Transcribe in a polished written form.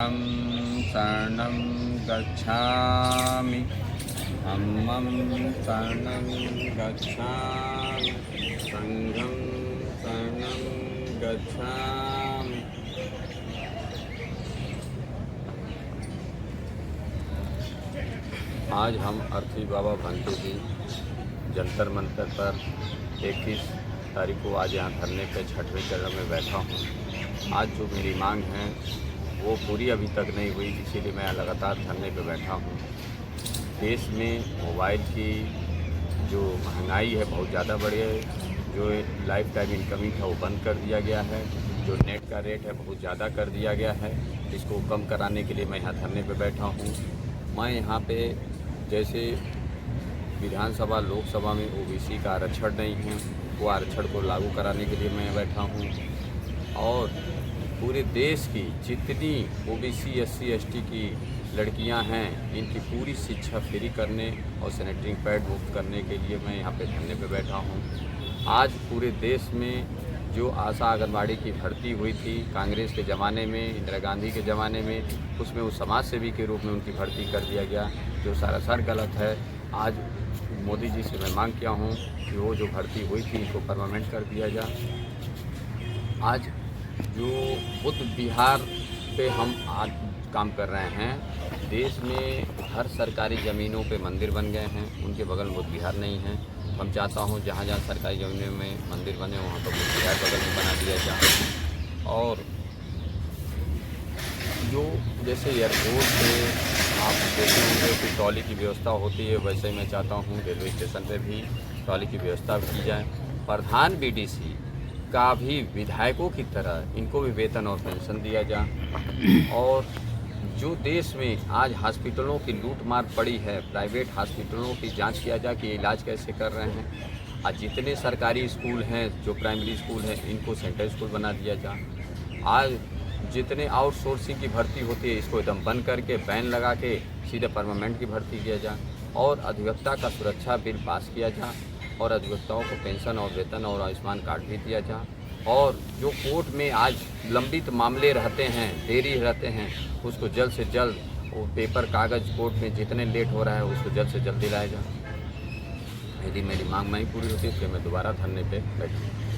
शरणं गच्छामि धम्मं शरणं गच्छामि संघं शरणं गच्छामि। आज हम अर्थी बाबा भांटे जी जंतर मंतर पर 21 तारीख को आज यहाँ धरने पे 6वें चरण में बैठा हूँ। आज जो मेरी मांग है वो पूरी अभी तक नहीं हुई, इसीलिए मैं लगातार धरने पे बैठा हूँ। देश में मोबाइल की जो महंगाई है बहुत ज़्यादा बढ़ी है। जो लाइफ टाइम इनकमिंग था वो बंद कर दिया गया है। जो नेट का रेट है बहुत ज़्यादा कर दिया गया है। इसको कम कराने के लिए मैं यहाँ धरने पे बैठा हूँ। मैं यहाँ पे जैसे विधानसभा लोकसभा में ओबीसी का आरक्षण नहीं है, वो आरक्षण को लागू कराने के लिए मैं बैठा हूँ। और पूरे देश की जितनी ओबीसी एससी एसटी की लड़कियां हैं, इनकी पूरी शिक्षा फ्री करने और सैनिटरी पैड मुक्त करने के लिए मैं यहाँ पे धरने पे बैठा हूँ। आज पूरे देश में जो आशा आंगनबाड़ी की भर्ती हुई थी कांग्रेस के ज़माने में, इंदिरा गांधी के ज़माने में, उसमें वो समाज सेवी के रूप में उनकी भर्ती कर दिया गया, जो सरासर गलत है। आज मोदी जी से मैं मांग किया हूँ कि वो जो भर्ती हुई थी इसको परमानेंट कर दिया जाए। आज जो बुद्ध विहार पे हम आज काम कर रहे हैं, देश में हर सरकारी ज़मीनों पे मंदिर बन गए हैं, उनके बगल में बुद्ध विहार नहीं है। हम चाहता हूँ जहाँ जहाँ सरकारी ज़मीनों में मंदिर बने वहाँ पर बुद्ध विहार बगल में बना दिया जाए। और जो जैसे एयरपोर्ट पे आप देखे होंगे कि ट्रॉली की व्यवस्था होती है, वैसे ही मैं चाहता हूँ रेलवे स्टेशन पे भी ट्रॉली की व्यवस्था की जाए। प्रधान बीडीसी का भी विधायकों की तरह इनको भी वेतन और पेंशन दिया जाए। और जो देश में आज हॉस्पिटलों की लूट मार पड़ी है, प्राइवेट हॉस्पिटलों की जांच किया जाए कि इलाज कैसे कर रहे हैं। आज जितने सरकारी स्कूल हैं, जो प्राइमरी स्कूल हैं, इनको सेंट्रल स्कूल बना दिया जाए। आज जितने आउटसोर्सिंग की भर्ती होती है इसको एकदम बंद करके बैन लगा के सीधे परमानेंट की भर्ती किया जाए। और अधिवक्ता का सुरक्षा बिल पास किया जाए और अधिवक्ताओं को पेंशन और वेतन और आयुष्मान कार्ड भी दिया जाए। और जो कोर्ट में आज लंबित मामले रहते हैं, देरी रहते हैं, उसको जल्द से जल्द वो पेपर कागज़ कोर्ट में जितने लेट हो रहा है उसको जल्द से जल्द दिलाया जाए। यदि मेरी मांग नहीं पूरी होती तो मैं दोबारा धरने पे बैठूँगा।